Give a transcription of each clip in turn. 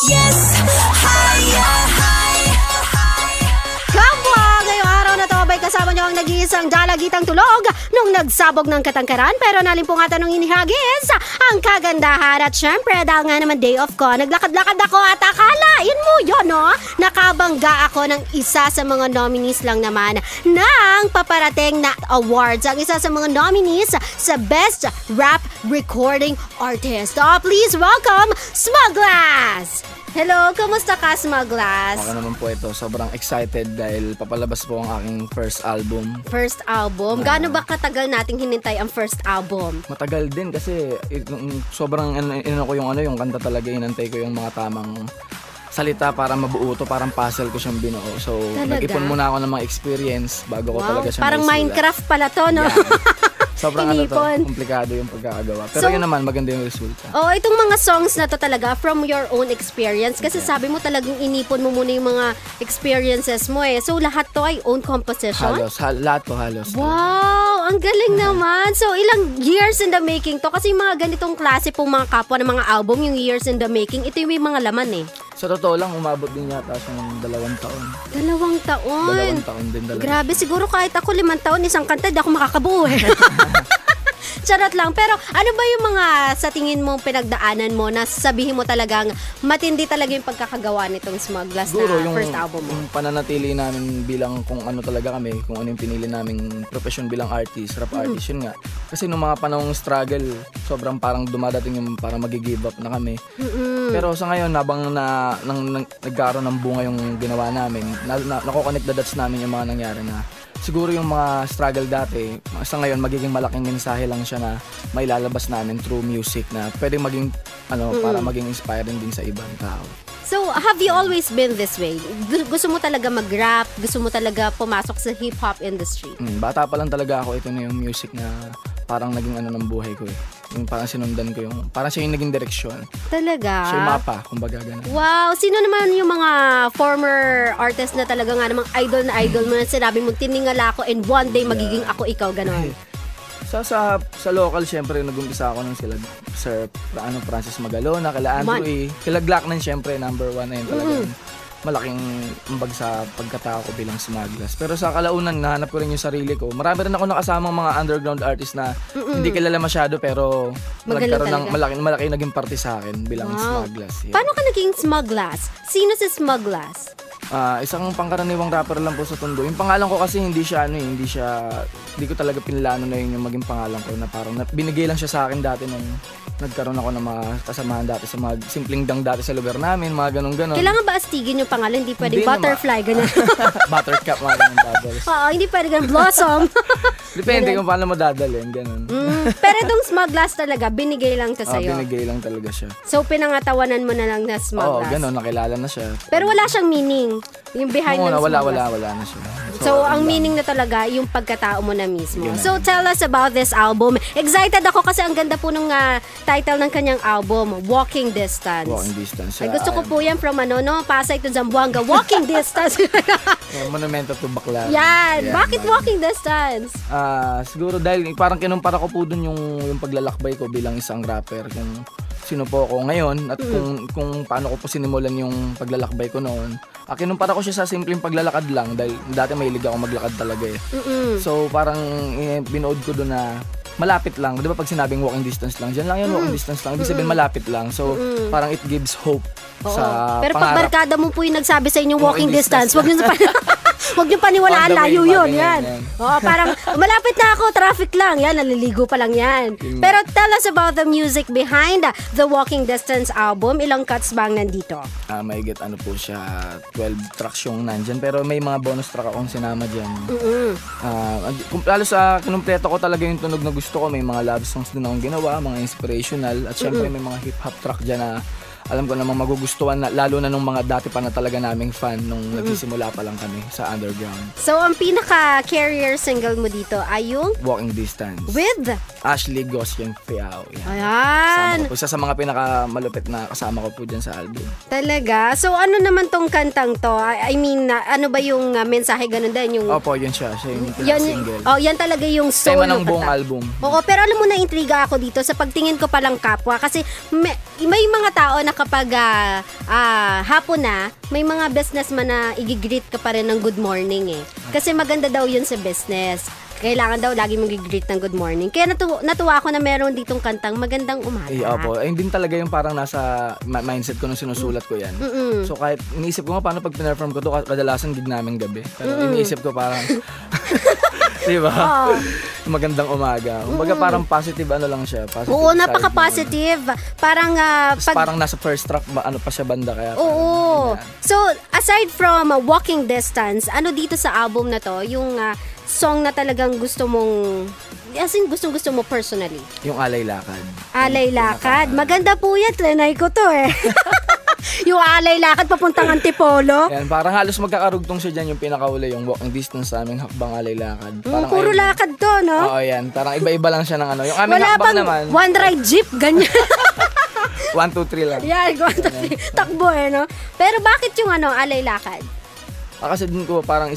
Yes, higher, high. Kapwa, ngayong araw na to, abay kasama niyo ang nag-iisang dalagitang tulog nung nagsabog ng katangkaran pero nalimpungatan ng inihagis ang kagandahan at syempre dahil nga naman day off ko, naglakad-lakad ako at akalain mo yun, no? Nakabangga ako ng isa sa mga nominees lang naman ng paparating na awards. Ang isa sa mga nominees sa Best Rap Recording Artist. Oh, please welcome Smuglass! Hello, kumusta ka, Smuglass? Ako naman po ito, sobrang excited dahil papalabas po ang aking first album. First album? Gaano ba katagal nating hinintay ang first album? Matagal din kasi sobrang ko yung kanta talaga, inantay ko yung mga tamang salita para mabuo to, parang puzzle ko siyang binuo. So, nag-ipon muna ako ng mga experience bago ko talaga siya parang maisulat. Minecraft pala to, no? Yeah. Sobrang komplikado yung pagkakagawa. Pero yun naman, maganda yung resulta. Oh, itong mga songs na to talaga from your own experience. Kasi sabi mo talagang inipon mo muna yung mga experiences mo eh. So lahat to ay own composition? Lahat po halos. Wow! Ang galing naman. So ilang years in the making to? Kasi yung mga ganitong klase pong mga kapwa ng mga album, yung years in the making, ito yung may mga laman eh. Sa totoo lang, umabot din yata siya ng 2 taon. 2 taon? 2 taon din talaga. Grabe, siguro kahit ako 5 taon, isang kanta, di ako makakabuo eh. Charot lang. Pero ano ba yung mga sa tingin mong pinagdaanan mo na sabihin mo talagang matindi talaga yung pagkakagawa nitong Smuglass na first album mo? Yung pananatili namin bilang kung ano talaga kami, kung ano yung pinili naming profession bilang artist, rap artist, yun nga. Kasi nung mga panahong struggle, sobrang parang dumadating yung parang mag-give up na kami. Pero sa ngayon, habang nagkaroon ng bunga yung ginawa namin, nako-connect the dots namin yung mga nangyari na siguro yung mga struggle dati, sa ngayon magiging malaking mensahe lang siya na may lalabas namin through music na pwedeng maging para maging inspiring din sa ibang tao. So, have you always been this way? Gusto mo talaga mag-rap? Gusto mo talaga pumasok sa hip-hop industry? Bata pa lang talaga ako, ito na yung music na parang naging ng buhay ko eh. Yung parang sinundan ko parang siya yung naging direksyon. Talaga? Siya yung mapa, kumbaga ganun. Wow! Sino naman yung mga former artist na talaga nga namang idol mo na sinabi mo, tiningala ako and one day magiging ako ikaw, gano'n? Sa local, syempre, nag-umpisa ako ng sila Sir Francis Magalona, kila Andrew E. Kila Glockman, syempre, number 1 na yun talagang malaking umbag sa pagkatao ko bilang Smuglass. Pero sa kalaunan, nahanap ko rin yung sarili ko. Marami rin ako nakasamang mga underground artist na hindi kilala masyado pero nagkaroon ng malaki naging parte sa akin bilang Smuglass. Yeah. Paano ka naging Smuglass? Sino si Smuglass? Isang pangkaraniwang rapper lang po sa Tondo. Yung pangalan ko kasi hindi ko talaga pinlano na yun yung maging pangalan ko, na parang binigay lang siya sa akin dati nung nagkaroon ako ng mga kasamahan dati sa mga simpleng dang dati sa lugar namin, mga ganun-ganon. Kailangan ba astigin yung pangalan? Hindi pwedeng butterfly, ganyan. Buttercup, mga ganun bubbles. Oo, hindi pwedeng ganun. Blossom. Depende kung paano mo dadalhin, ganun. Pero itong Smuglass talaga, binigay lang to sa'yo. Binigay lang talaga siya. So, pinangatawanan mo na lang na Smuglass. Oo, ganun, nakilala na siya. Pero wala siyang meaning. Yung behind ng Smuglass. Wala na siya. So, ang meaning na talaga, yung pagkatao mo na mismo. So, tell us about this album. Excited ako kasi ang ganda po nung title ng kanyang album, Walking Distance. Walking Distance. Ay, gusto ko po yan from Pasay to Zamboanga. Walking Distance. Monumento to Baclaran. Yan. Bakit Walking Distance? Siguro dahil parang kinumpara ko po dun yung paglalakbay ko bilang isang rapper. Kung sino po ako ngayon at kung paano ko po sinimulan yung paglalakbay ko noon. Kinumpara ko siya sa simpleng paglalakad lang dahil dati mahilig ako maglakad talaga eh. So parang binood ko doon na malapit lang. Di ba pag sinabing walking distance lang, dyan lang yun, walking distance lang. Ibig sabihin malapit lang. So parang it gives hope sa pero pangarap. pag barkada mo po yung nagsabi sa inyo walking distance, wag niyo paniwalaan, layo yun. Yan. Parang malapit na ako, traffic lang. Yan, naliligo pa lang yan. Pero tell us about the music behind the Walking Distance album. Ilang cuts ba ang nandito? May get po siya, 12 tracks yung nandyan. Pero may mga bonus track akong sinama dyan. Lalo sa kinumpleto ko talaga yung tunog na gusto ko. May mga love songs din akong ginawa, mga inspirational. At syempre may mga hip-hop track dyan na alam ko namang magugustuhan na, lalo na nung mga dati pa na talaga naming fan nung nagsisimula pa lang kami sa underground. So, ang pinaka-carrier single mo dito ay yung Walking Distance. With? Ashley Gosyen Fiao. Ayan. Isa sa mga pinakamalupit na kasama ko po dyan sa album. Talaga? So, ano naman tong kantang to? I mean, ano ba yung mensahe ganun din? Yung... Opo, yun siya. Siya yung single. Yan talaga yung solo tema ng buong album. Oo, pero alam mo na intriga ako dito sa pagtingin ko palang kapwa kasi may mga tao na kapag hapon na, may mga businessman na i-greet ka pa rin ng good morning eh. Kasi maganda daw yun sa business. Kailangan daw lagi mong i-greet ng good morning. Kaya natuwa ako na meron ditong kantang Magandang Umaga. Opo. Ayun din talaga yung parang nasa mindset ko nung sinusulat ko yan. So kahit iniisip ko nga paano pag pinerform ko to, kadalasan gig namin gabi. Pero iniisip ko parang, di ba? Magandang umaga. Kumbaga parang positive ano lang siya. Positive. Oo, napaka-positive. Parang parang nasa first track ano pa siya banda kaya. Oo. So, aside from walking distance, ano dito sa album na to, yung song na talagang gusto mong, as in gusto mo personally? Yung Alay Lakad. Alay Lakad. Maganda po yan. Trinay ko to eh. Yung Alay Lakad papuntang Antipolo. Yan, parang halos magkakarugtong siya dyan yung pinakauli, yung walking distance sa aming hakbang Alay Lakad. Parang puro lakad to, no? Oo, yan. Parang iba-iba lang siya ng ano. Yung aming wala hakbang pang naman. one ride jeep, ganyan. 1, 2, 3 lang. Yan, 1, 2, 3. Takbo eh, no? Pero bakit yung Alay Lakad? Kasi din ko parang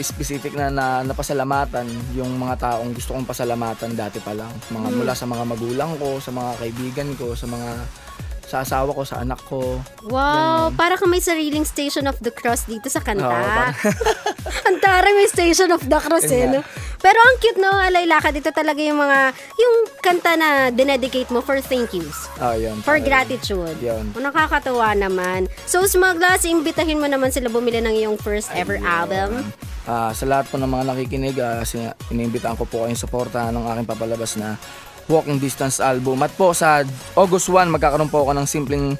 specific na napasalamatan yung mga taong gusto kong pasalamatan dati pa lang. Mula sa mga magulang ko, sa mga kaibigan ko, sa asawa ko, sa anak ko. Wow, para kang may sariling Station of the Cross dito sa kanta. Ang taray, may Station of the Cross eh, no? Pero ang cute, no? Alay Lakad, dito talaga yung kanta na dinedicate mo for thank yous. Yun. For gratitude. Yun. Nakakatawa naman. So, Smugglers, imbitahin mo naman sila bumili ng iyong first ever album. Sa lahat po ng mga nakikinig, iniimbitaan ko po kayong suportahan ng aking papalabas na Walking Distance album. At po sa August 1, magkakaroon po ako ng simpleng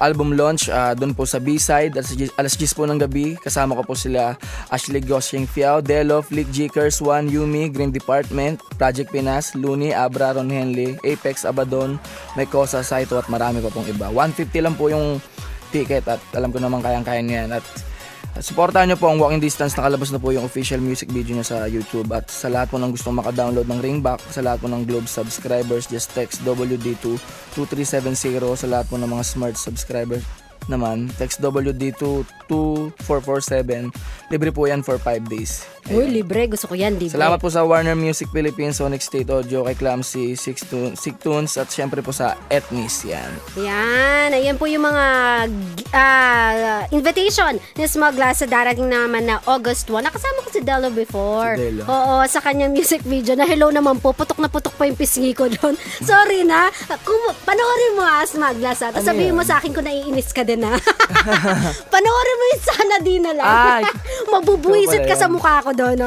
album launch doon po sa B-side alas 10 po ng gabi. Kasama ko po sila Ashley Goshing Fiao, Delo, Flick Jikers, One, Yumi, Green Department, Project Pinas, Looney, Abra, Ron Henley, Apex, Abaddon, Mekosa, Saito at marami pa pong iba. 150 lang po yung ticket at alam ko naman kayang-kaya niyan. At supportahan nyo po ang Walking Distance. Nakalabas na po yung official music video niya sa YouTube. At sa lahat po ng gustong makadownload ng Ringback, sa lahat po ng Globe subscribers, just text WD2 2370. Sa lahat po ng mga Smart subscribers naman, text WD2 2447. Libre po yan for 5 days. Uy, libre. Gusto ko yan, libre. Salamat po sa Warner Music Philippines, Sonic State Audio, kay Clamsy, Sick Tunes, at syempre po sa Ethnis. Yan. Ayan po yung mga invitation ni Smugglers sa darating naman na August 1. Nakasama ko si Delo before. Si Delo. Oo, sa kanyang music video na hello naman po. Putok na putok pa yung pisngi ko doon. Sorry na. Panoorin mo Smugglers. Tapos sabihin mo sa akin kung naiinis ka din na. Panoorin mo yung sana di na lang. Mabubuisit ka sa mukha ko doon.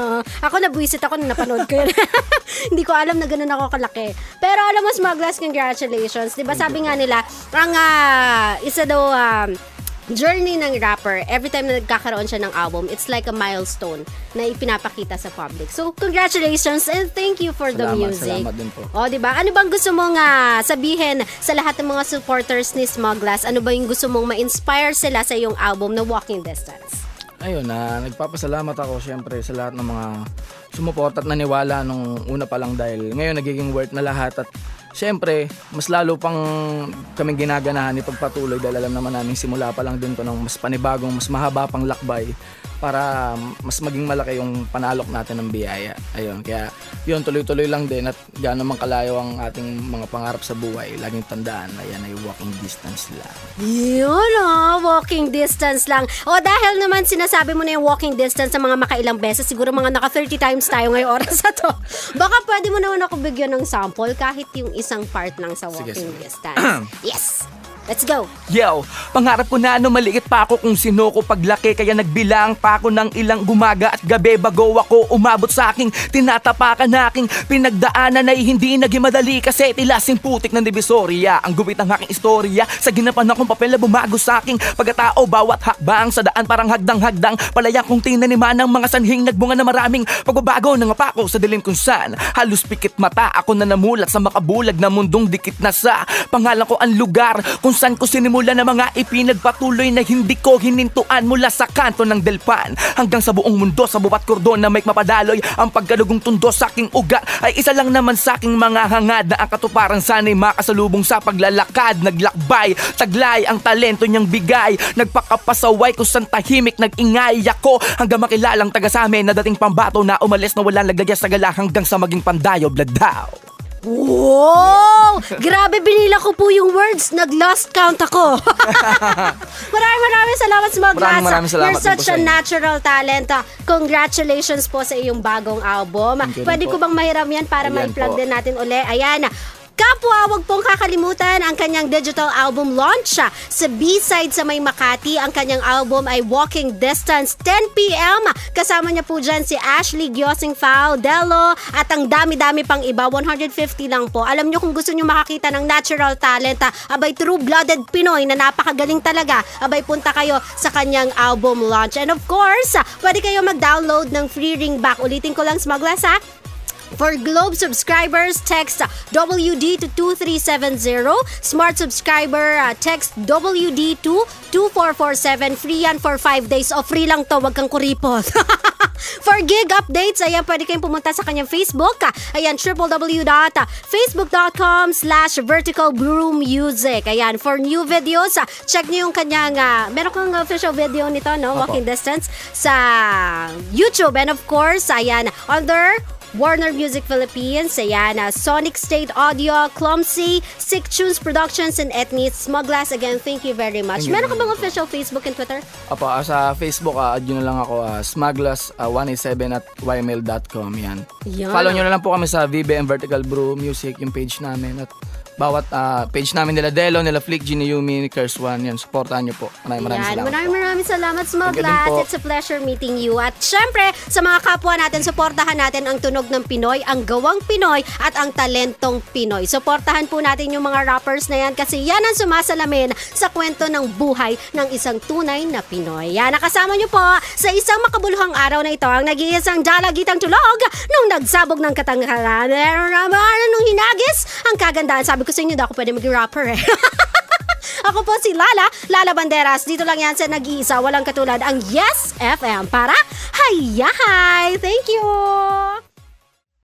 Ako nabuisit ako nung napanood ko yun. Hindi ko alam na ganun ako kalaki. Pero alam mo Smugglers, congratulations. Diba sabi nga nila, ang isa daw journey ng rapper, every time na nagkakaroon siya ng album, it's like a milestone na ipinapakita sa public. So, congratulations and thank you for the music. Salamat din po. O, diba? Ano bang gusto mong sabihin sa lahat ng mga supporters ni Smugglers? Ano ba yung gusto mong ma-inspire sila sa iyong album na Walking Distance? Ayun, nagpapasalamat ako syempre sa lahat ng mga sumuport at naniwala nung una pa lang dahil ngayon nagiging worth na lahat at syempre, mas lalo pang kaming ginaganahan ipagpatuloy dahil alam naman namin simula pa lang din to ng mas panibagong, mas mahaba pang lakbay para mas maging malaki yung panalok natin ng biyaya. Ayun, kaya yun, tuloy-tuloy lang din at gaano man kalayo ang ating mga pangarap sa buhay. Laging tandaan na yan ay walking distance lang. Yun walking distance lang. O dahil naman sinasabi mo na yung walking distance sa mga makailang beses, siguro mga naka 30 times tayo ngayong oras na to. Baka pwede mo naman ako bigyan ng sample kahit yung isang part lang sa walking distance. Yes! Let's go! Yo, pangarap ko na maliit pa ako kung sino ko paglaki. Kaya nagbilang pa ako ng ilang gumaga at gabi bago ako umabot sa aking tinatapakan na aking pinagdaanan ay hindi naging madali kasi tilasing putik ng divisorya. Ang gupit ng aking istorya sa ginapan akong papel na bumago sa aking pagkatao. Bawat hakbang sa daan parang hagdang-hagdang palaya kong tinaniman ng mga sanhing nagbunga na maraming pagbabago. Nangapako sa dilim kung saan halos pikit mata ako na namulat sa makabulag na mundong dikit na sa pangalan ko ang lugar kung saan ko sinimula na mga ipinagpatuloy na hindi ko hinintuan mula sa kanto ng Delpan hanggang sa buong mundo sa buwat kordon na may mapadaloy. Ang pagkalugong tundo sa aking ugat ay isa lang naman sa aking mga hangad na ang katuparan sana'y makasalubong sa paglalakad. Naglakbay, taglay ang talento niyang bigay, nagpakapasaway kung saan tahimik nag-ingay ako hanggang makilalang taga sa amin na dating pambato na umalis na walang laglayas sa gala hanggang sa maging pandayo bladaw. Wow! Grabe, binila ko po yung words. Nag-lost count ako. Maraming salamat, Smog Glass. Maraming salamat You're din po such sa a inyo. natural talent. Congratulations po sa iyong bagong album. Thank you Pwede din ko po. bang mahiram yan para Ayan ma-plug po. din natin uli? Ayan. Kapwa, wag pong kakalimutan ang kanyang digital album launch sa B-side sa May Makati. Ang kanyang album ay Walking Distance, 10 p.m. Kasama niya po dyan si Ashley Giosing Fao, Delo, at ang dami-dami pang iba. 150 lang po. Alam niyo kung gusto niyo makakita ng natural talent, abay true-blooded Pinoy na napakagaling talaga, abay punta kayo sa kanyang album launch. And of course, pwede kayo mag-download ng free ringback. Ulitin ko lang, Smog Glass, ha? For Globe subscribers, text WD to 2370. Smart subscriber, text WD to 2447. Free yan for 5 days. O free lang to, wag kang kuripot. For gig updates, ayan, pwede kayong pumunta sa kanyang Facebook. Ayan, www.facebook.com/verticalbrewmusic. Ayan, for new videos, check niyo yung kanyang, meron kang official video nito, no? Opo. Walking Distance sa YouTube. And of course, ayan, under Warner Music Philippines, ayan, Sonic State Audio, Clumsy, Sick Tunes Productions, and Ethnies. Smog Glass, again, thank you very much. Thank you. Meron ka bang official Facebook and Twitter? Apo, sa Facebook, add nyo na lang ako, smaglas187 at ymail.com, yan. Yan. Follow nyo na lang po kami sa VBM Vertical Brew Music, yung page namin. At bawat page namin nila Delo, nila Flick, Gini Yumi, Curse One, yan, supportahan nyo po. Maraming salamat po. Maraming salamat, Smog Thank you din Glass. po. It's a pleasure meeting you. At syempre, sa mga kapwa natin, suportahan natin ang tunog ng Pinoy, ang gawang Pinoy, at ang talentong Pinoy. Suportahan po natin yung mga rappers na yan kasi yan ang sumasalamin sa kwento ng buhay ng isang tunay na Pinoy. Yan, nakasama nyo po sa isang makabuluhang araw na ito ang nag-iisang dalagitang tulog nung nagsabog ng katanghalan. Nung hinagis ang kagandahan. Sabi ko sa inyo, daw ako pwede mag-rapper eh. Ako po si Lala Banderas. Dito lang yan sa nag-iisa, walang katulad ang Yes FM para Hayahay! Thank you!